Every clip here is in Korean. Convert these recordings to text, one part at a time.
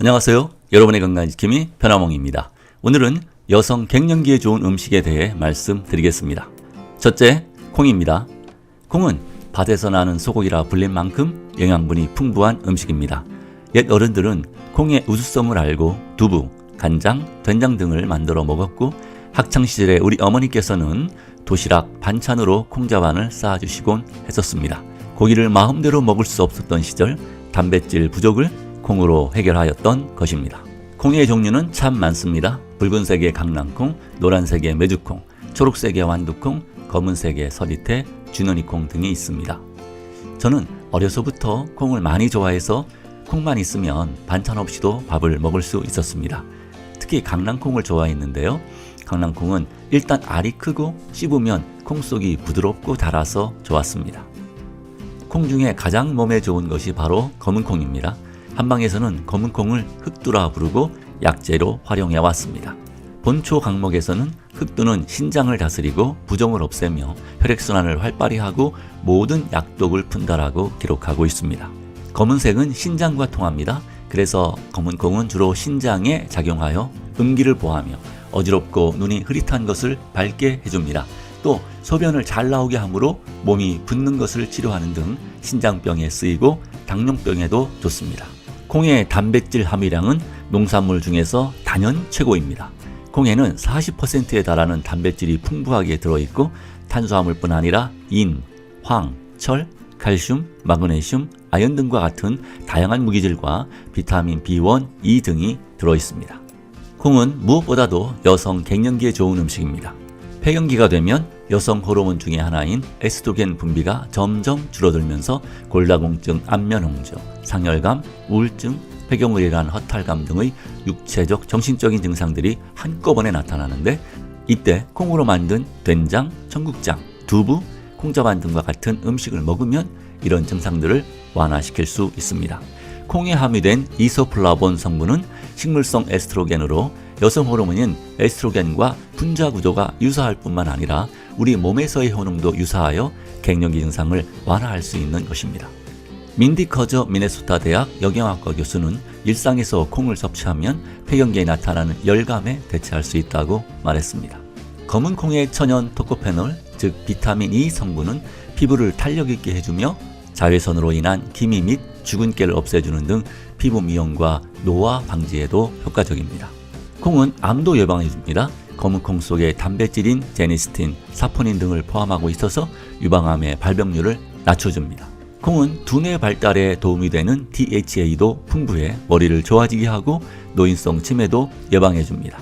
안녕하세요. 여러분의 건강지킴이 변화몽입니다. 오늘은 여성 갱년기에 좋은 음식에 대해 말씀드리겠습니다. 첫째, 콩입니다. 콩은 밭에서 나는 소고기라 불린 만큼 영양분이 풍부한 음식입니다. 옛 어른들은 콩의 우수성을 알고 두부, 간장, 된장 등을 만들어 먹었고 학창시절에 우리 어머니께서는 도시락 반찬으로 콩자반을 쌓아주시곤 했었습니다. 고기를 마음대로 먹을 수 없었던 시절 단백질 부족을 콩으로 해결하였던 것입니다. 콩의 종류는 참 많습니다. 붉은색의 강낭콩, 노란색의 메주콩, 초록색의 완두콩, 검은색의 서리태, 쥐너니콩 등이 있습니다. 저는 어려서부터 콩을 많이 좋아해서 콩만 있으면 반찬 없이도 밥을 먹을 수 있었습니다. 특히 강낭콩을 좋아했는데요. 강낭콩은 일단 알이 크고 씹으면 콩속이 부드럽고 달아서 좋았습니다. 콩 중에 가장 몸에 좋은 것이 바로 검은콩입니다. 한방에서는 검은콩을 흑두라 부르고 약재로 활용해 왔습니다. 본초 강목에서는 흑두는 신장을 다스리고 부종을 없애며 혈액순환을 활발히 하고 모든 약독을 푼다라고 기록하고 있습니다. 검은색은 신장과 통합니다. 그래서 검은콩은 주로 신장에 작용하여 음기를 보하며 어지럽고 눈이 흐릿한 것을 밝게 해줍니다. 또 소변을 잘 나오게 하므로 몸이 붓는 것을 치료하는 등 신장병에 쓰이고 당뇨병에도 좋습니다. 콩의 단백질 함유량은 농산물 중에서 단연 최고입니다. 콩에는 40%에 달하는 단백질이 풍부하게 들어있고 탄수화물뿐 아니라 인, 황, 철, 칼슘, 마그네슘, 아연 등과 같은 다양한 무기질과 비타민 B1, E 등이 들어있습니다. 콩은 무엇보다도 여성 갱년기에 좋은 음식입니다. 폐경기가 되면 여성 호르몬 중의 하나인 에스트로겐 분비가 점점 줄어들면서 골다공증, 안면홍조, 상열감, 우울증, 폐경물이란 허탈감 등의 육체적, 정신적인 증상들이 한꺼번에 나타나는데 이때 콩으로 만든 된장, 청국장, 두부, 콩자반 등과 같은 음식을 먹으면 이런 증상들을 완화시킬 수 있습니다. 콩에 함유된 이소플라본 성분은 식물성 에스트로겐으로 여성 호르몬인 에스트로겐과 분자 구조가 유사할 뿐만 아니라 우리 몸에서의 효능도 유사하여 갱년기 증상을 완화할 수 있는 것입니다. 민디 커저 미네소타 대학 영양학과 교수는 일상에서 콩을 섭취하면 폐경기에 나타나는 열감에 대처할 수 있다고 말했습니다. 검은 콩의 천연 토코페놀, 즉 비타민 E 성분은 피부를 탄력 있게 해주며 자외선으로 인한 기미 및 주근깨를 없애주는 등 피부 미용과 노화 방지에도 효과적입니다. 콩은 암도 예방해줍니다. 검은 콩 속에 단백질인 제니스틴, 사포닌 등을 포함하고 있어서 유방암의 발병률을 낮춰줍니다. 콩은 두뇌 발달에 도움이 되는 DHA도 풍부해 머리를 좋아지게 하고 노인성 치매도 예방해줍니다.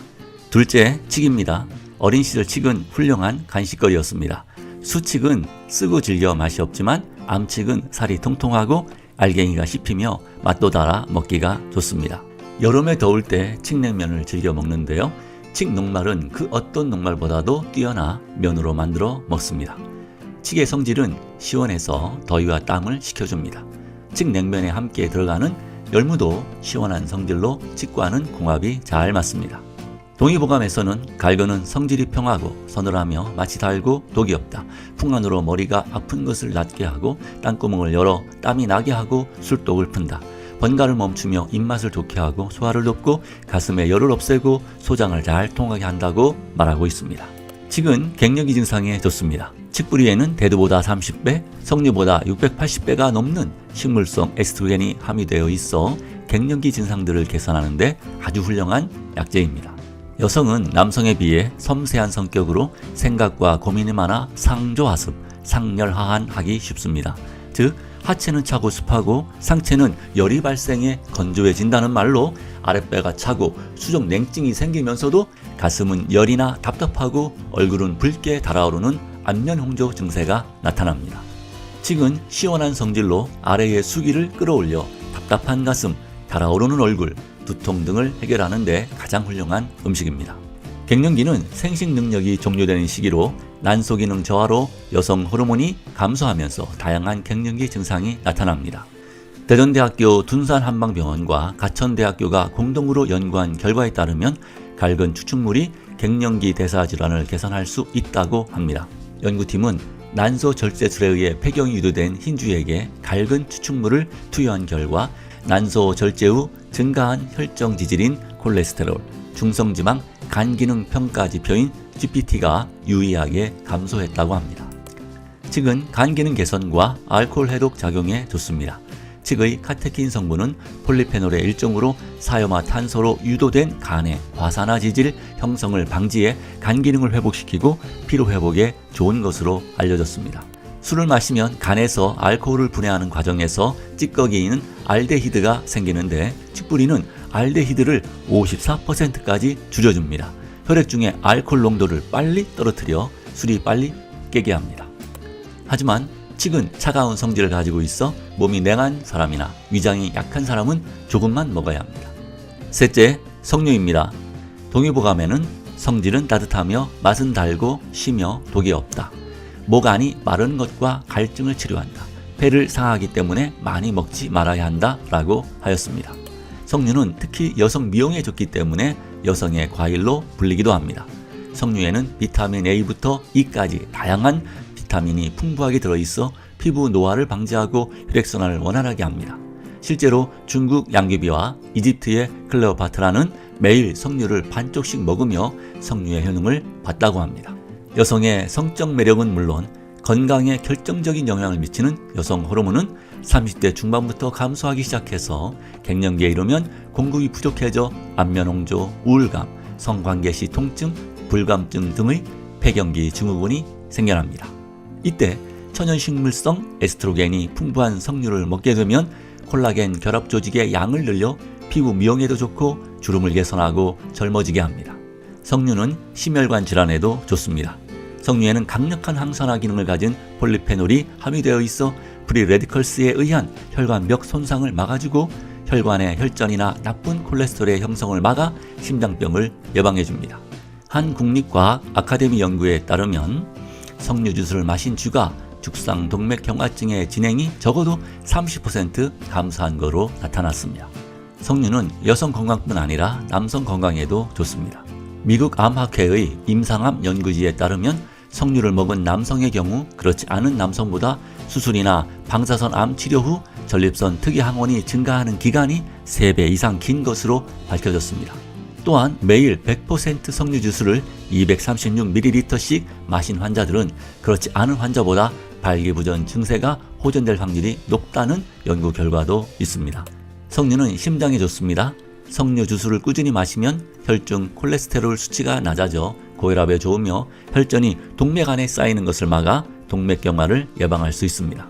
둘째, 칡입니다. 어린 시절 칡은 훌륭한 간식거리였습니다. 수칡은 쓰고 질겨 맛이 없지만 암칡은 살이 통통하고 알갱이가 씹히며 맛도 달아 먹기가 좋습니다. 여름에 더울 때 칡냉면을 즐겨 먹는데요. 칡 녹말은 그 어떤 녹말보다도 뛰어나 면으로 만들어 먹습니다. 칡의 성질은 시원해서 더위와 땀을 식혀줍니다. 칡냉면에 함께 들어가는 열무도 시원한 성질로 칡과는 궁합이 잘 맞습니다. 동의보감에서는 갈거는 성질이 평하고 서늘하며 맛이 달고 독이 없다. 풍안으로 머리가 아픈 것을 낫게 하고 땅구멍을 열어 땀이 나게 하고 술독을 푼다. 번갈을 멈추며 입맛을 좋게 하고 소화를 돕고 가슴에 열을 없애고 소장을 잘 통하게 한다고 말하고 있습니다. 칡은 갱년기 증상에 좋습니다. 칡뿌리에는 대두보다 30배, 석류보다 680배가 넘는 식물성 에스트로겐이 함유되어 있어 갱년기 증상들을 개선하는 데 아주 훌륭한 약재입니다. 여성은 남성에 비해 섬세한 성격으로 생각과 고민이 많아 상조하습, 상열하한하기 쉽습니다. 즉 하체는 차고 습하고 상체는 열이 발생해 건조해진다는 말로 아랫배가 차고 수족 냉증이 생기면서도 가슴은 열이나 답답하고 얼굴은 붉게 달아오르는 안면홍조 증세가 나타납니다. 칡은 시원한 성질로 아래의 수기를 끌어올려 답답한 가슴, 달아오르는 얼굴, 두통 등을 해결하는 데 가장 훌륭한 음식입니다. 갱년기는 생식 능력이 종료되는 시기로 난소 기능 저하로 여성 호르몬이 감소하면서 다양한 갱년기 증상이 나타납니다. 대전대학교 둔산한방병원과 가천대학교가 공동으로 연구한 결과에 따르면 갈근 추출물이 갱년기 대사 질환을 개선할 수 있다고 합니다. 연구팀은 난소 절제술에 의해 폐경이 유도된 흰쥐에게 갈근 추출물을 투여한 결과 난소 절제 후 증가한 혈중 지질인 콜레스테롤, 중성지방, 간기능 평가 지표인 GPT가 유의하게 감소했다고 합니다. 칡은 간기능 개선과 알코올 해독 작용에 좋습니다. 칡의 카테킨 성분은 폴리페놀의 일종으로 사염화탄소로 유도된 간의 과산화 지질 형성을 방지해 간 기능을 회복시키고 피로 회복에 좋은 것으로 알려졌습니다. 술을 마시면 간에서 알코올을 분해하는 과정에서 찌꺼기인 알데히드가 생기는데 칡뿌리는 알데히드를 54%까지 줄여줍니다. 혈액 중에 알코올 농도를 빨리 떨어뜨려 술이 빨리 깨게 합니다. 하지만 칡은 차가운 성질을 가지고 있어 몸이 냉한 사람이나 위장이 약한 사람은 조금만 먹어야 합니다. 셋째, 석류입니다. 동의보감에는 성질은 따뜻하며 맛은 달고 쉬며 독이 없다. 목 안이 마른 것과 갈증을 치료한다. 폐를 상하기 때문에 많이 먹지 말아야 한다 라고 하였습니다. 석류는 특히 여성 미용에 좋기 때문에 여성의 과일로 불리기도 합니다. 석류에는 비타민 A부터 E까지 다양한 비타민이 풍부하게 들어있어 피부 노화를 방지하고 혈액순환을 원활하게 합니다. 실제로 중국 양귀비와 이집트의 클레오파트라는 매일 석류를 반쪽씩 먹으며 석류의 효능을 봤다고 합니다. 여성의 성적 매력은 물론 건강에 결정적인 영향을 미치는 여성 호르몬은 30대 중반부터 감소하기 시작해서 갱년기에 이르면 공급이 부족해져 안면홍조, 우울감, 성관계 시 통증, 불감증 등의 폐경기 증후군이 생겨납니다. 이때 천연식물성 에스트로겐이 풍부한 석류를 먹게 되면 콜라겐 결합 조직의 양을 늘려 피부 미용에도 좋고 주름을 개선하고 젊어지게 합니다. 석류는 심혈관 질환에도 좋습니다. 석류에는 강력한 항산화 기능을 가진 폴리페놀이 함유되어 있어 프리 레디컬스에 의한 혈관벽 손상을 막아주고 혈관의 혈전이나 나쁜 콜레스테롤의 형성을 막아 심장병을 예방해줍니다. 한 국립과학 아카데미 연구에 따르면 석류 주스를 마신 주가 죽상 동맥경화증의 진행이 적어도 30% 감소한 것으로 나타났습니다. 석류는 여성 건강뿐 아니라 남성 건강에도 좋습니다. 미국 암학회의 임상암 연구지에 따르면 석류를 먹은 남성의 경우 그렇지 않은 남성보다 수술이나 방사선 암 치료 후 전립선 특이 항원이 증가하는 기간이 3배 이상 긴 것으로 밝혀졌습니다. 또한 매일 100% 석류 주스를 236ml씩 마신 환자들은 그렇지 않은 환자보다 발기부전 증세가 호전될 확률이 높다는 연구 결과도 있습니다. 석류는 심장에 좋습니다. 석류 주스를 꾸준히 마시면 혈중 콜레스테롤 수치가 낮아져 고혈압에 좋으며 혈전이 동맥 안에 쌓이는 것을 막아 동맥경화를 예방할 수 있습니다.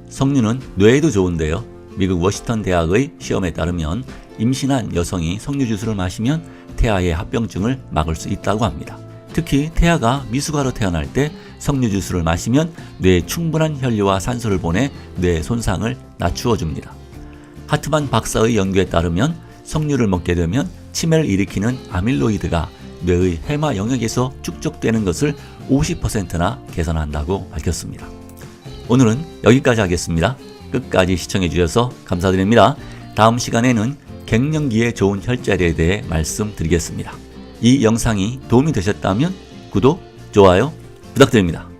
석류는 뇌에도 좋은데요. 미국 워싱턴 대학의 시험에 따르면 임신한 여성이 석류 주스를 마시면 태아의 합병증을 막을 수 있다고 합니다. 특히 태아가 미숙아로 태어날 때 석류 주스를 마시면 뇌에 충분한 혈류와 산소를 보내 뇌 손상을 낮추어 줍니다. 하트만 박사의 연구에 따르면 석류를 먹게 되면 치매를 일으키는 아밀로이드가 뇌의 해마 영역에서 축적되는 것을 50%나 개선한다고 밝혔습니다. 오늘은 여기까지 하겠습니다. 끝까지 시청해 주셔서 감사드립니다. 다음 시간에는 갱년기에 좋은 혈자리에 대해 말씀드리겠습니다. 이 영상이 도움이 되셨다면 구독, 좋아요 부탁드립니다.